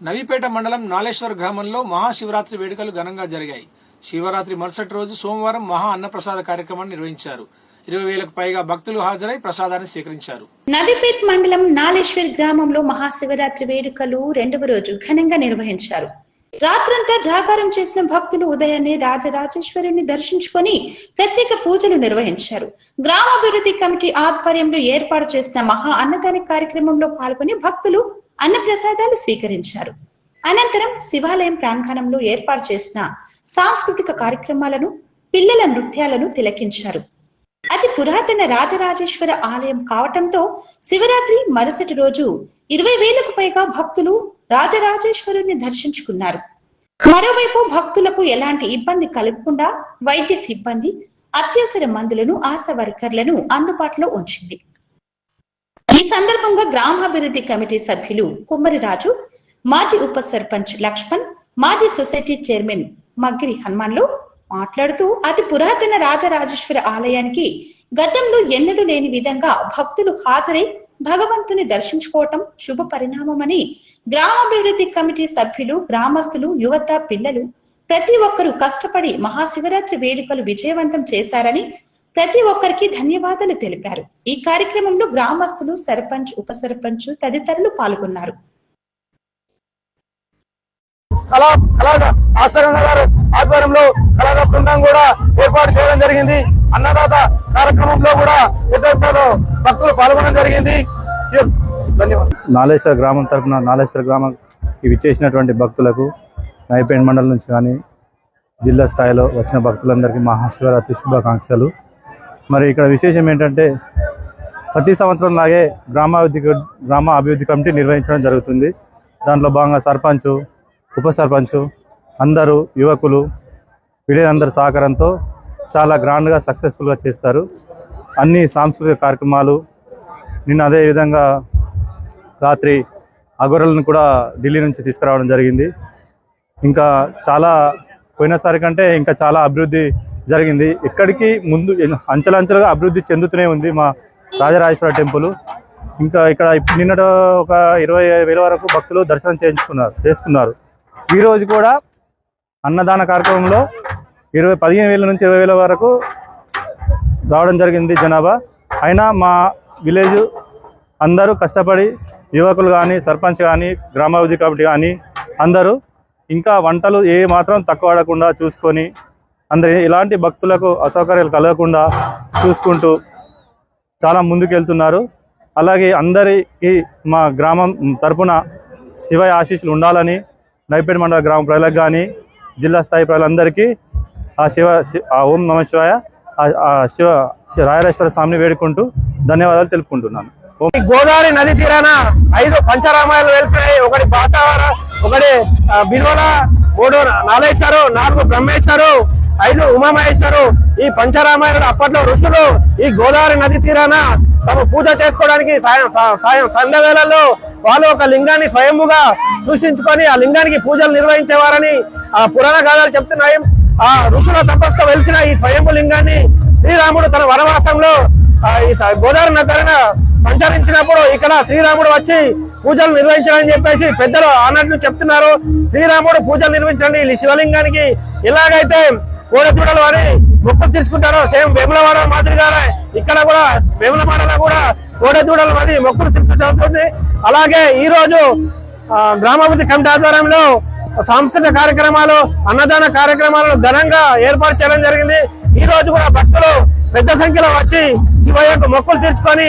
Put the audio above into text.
నవీపేట మండలం నాలేశ్వర గ్రామంలో మహాశివరాత్రి వేడుకలు ఘనంగా జరిగాయి. శివరాత్రి మరుసటి రోజు సోమవారం మహా అన్నప్రసాద కార్యక్రమాన్ని నిర్వహించారు. 20,000కు పైగా భక్తులు హాజరై ప్రసాదాన్ని స్వీకరించారు. నవీపేట మండలం నాలేశ్వర్ గ్రామంలో మహాశివరాత్రి వేడుకలు రెండవ రోజు ఘనంగా నిర్వహించారు. రాత్రంతా జాగారం చేసిన భక్తులు ఉదయాన్నే రాజరాజేశ్వరుని దర్శించుకొని ప్రత్యేక పూజలు నిర్వహించారు. గ్రామాభివృద్ధి కమిటీ ఆధ్వర్యంలో ఏర్పాటు చేసిన మహా అన్నదాన కార్యక్రమంలో పాల్గొని భక్తులు అన్నప్రసాదాలు స్వీకరించారు. అనంతరం శివాలయం ప్రాంగణంలో ఏర్పాటు చేసిన సాంస్కృతిక కార్యక్రమాలను, పిల్లల నృత్యాలను తిలకించారు. అతి పురాతన రాజరాజేశ్వర ఆలయం కావటంతో శివరాత్రి మరుసటి రోజు 20,000కు పైగా భక్తులు రాజరాజేశ్వరుని దర్శించుకున్నారు. మరోవైపు భక్తులకు ఎలాంటి ఇబ్బంది కలగకుండా వైద్య సిబ్బంది అత్యవసర మందులను, ఆశా వర్కర్లను అందుబాటులో ఉంచింది. ఈ సందర్భంగా గ్రామాభివృద్ధి కమిటీ సభ్యులు కుమ్మరిరాజు, మాజీ ఉప సర్పంచ్ లక్ష్మణ్, మాజీ సొసైటీ చైర్మన్ మగ్గిరి హనుమాన్లు మాట్లాడుతూ అతి పురాతన రాజరాజేశ్వర ఆలయానికి గతంలో ఎన్నడూ లేని విధంగా భక్తులు హాజరై భగవంతుని దర్శించుకోవటం శుభ పరిణామమని, గ్రామాభివృద్ధి కమిటీ సభ్యులు, గ్రామస్తులు, యువత, పిల్లలు ప్రతి ఒక్కరూ కష్టపడి మహాశివరాత్రి వేడుకలు విజయవంతం చేశారని ప్రతి ఒక్కరికి ధన్యవాదాలు తెలిపారు. ఈ కార్యక్రమంలో గ్రామస్తులు, సర్పంచ్, ఉప సర్పంచ్ తదితరులు పాల్గొన్నారు. ఆధ్వర్యంలో కళాగా బృందం కూడా ఏర్పాటు చేయడం జరిగింది. అన్నదాత కార్యక్రమంలో కూడా పెద్ద భక్తులు పాల్గొనడం జరిగింది. ధన్యవాదాలు. నాలేశ్వర గ్రామం తరఫున నాలేశ్వర గ్రామం విచ్చేసినటువంటి భక్తులకు నవీపేట మండలం నుంచి కానీ జిల్లా స్థాయిలో వచ్చిన భక్తులందరికీ మహాశివరాత్రి శుభాకాంక్షలు. మరి ఇక్కడ విశేషం ఏంటంటే ప్రతి సంవత్సరం లాగే గ్రామ అభివృద్ధి కమిటీ నిర్వహించడం జరుగుతుంది. దాంట్లో భాగంగా సర్పంచ్, ఉప సర్పంచ్ అందరూ, యువకులు, వీళ్ళందరి సహకారంతో చాలా గ్రాండ్గా సక్సెస్ఫుల్గా చేస్తారు. అన్ని సాంస్కృతిక కార్యక్రమాలు. నిన్న అదేవిధంగా రాత్రి అఘోరాలను కూడా ఢిల్లీ నుంచి తీసుకురావడం జరిగింది. ఇంకా చాలా పోయినసారి కంటే ఇంకా చాలా అభివృద్ధి జరిగింది. ఎక్కడికి ముందు అంచెలంచెలుగా అభివృద్ధి చెందుతూనే ఉంది మా రాజరాజేశ్వర టెంపుల్. ఇంకా ఇక్కడ నిన్నటి ఒక 20,000 వరకు భక్తులు దర్శనం చేసుకున్నారు. ఈరోజు కూడా అన్నదాన కార్యక్రమంలో 15,000 నుంచి 20,000 వరకు రావడం జరిగింది జనాభా. అయినా మా విలేజ్ అందరూ కష్టపడి, యువకులు కానీ, సర్పంచ్ కానీ, గ్రామాభివృద్ధి కమిటీ కానీ అందరూ ఇంకా వంటలు ఏ మాత్రం తక్కువ పడకుండా చూసుకొని, అందరూ ఇలాంటి భక్తులకు అసౌకర్యాలు కలగకుండా చూసుకుంటూ చాలా ముందుకెళ్తున్నారు. అలాగే అందరికీ మా గ్రామం తరపున శివ ఆశీస్సులు ఉండాలని నవీపేట మండల గ్రామ ప్రజలకు కానీ, జిల్లా స్థాయి ప్రజలందరికీ ఓం నమ శివాయ, రాజరాజేశ్వర స్వామిని వేడుకుంటూ ధన్యవాదాలు తెలుపుకుంటున్నాను. గోదావరి నది తీరాన 5 పంచరామాయలు వెలిసినాయి. ఒకటి బాతావర, ఒకటి బిల్వల, 3 నాలేశ్వరు, 4 బ్రహ్మేశ్వరు, 5 ఉమామహేశ్వరు. ఈ పంచరామాయణులు అప్పట్లో ఋషులు ఈ గోదావరి నది తీరాన తమ పూజ చేసుకోవడానికి సంధ్య వేళల్లో వాళ్ళు ఒక లింగాన్ని స్వయంగా సృష్టించుకొని ఆ లింగానికి పూజలు నిర్వహించేవారని ఆ పురాణ గాథలు చెప్తున్నాయి. ఆ ఋషుల తపస్సుతో వెలిసిన ఈ స్వయంభు లింగాన్ని శ్రీరాముడు తన వనవాసంలో ఈ గోదావరి నదిన సంచరించినప్పుడు ఇక్కడ శ్రీరాముడు వచ్చి పూజలు నిర్వహించాలని చెప్పేసి పెద్దలు అన్నట్లు చెప్తున్నారు. శ్రీరాముడు పూజలు నిర్వహించండి ఈ శివలింగానికి ఎలాగైతే కోడెదూడలు అని మొక్కులు తీర్చుకుంటారో, సేమ్ వేములవాడ మాదిరిగానే ఇక్కడ కూడా వేములవాడలో కూడా కోడెదూడలు అది మొక్కులు తీర్చుకుంటుంది. అలాగే ఈ రోజు గ్రామాభివృద్ధి కమిటీ ఆధ్వర్యంలో సాంస్కృతిక కార్యక్రమాలు, అన్నదాన కార్యక్రమాలను ఘనంగా ఏర్పాటు చేయడం జరిగింది. ఈ రోజు కూడా భక్తులు పెద్ద సంఖ్యలో వచ్చి శివయ్యకు మొక్కులు తీర్చుకొని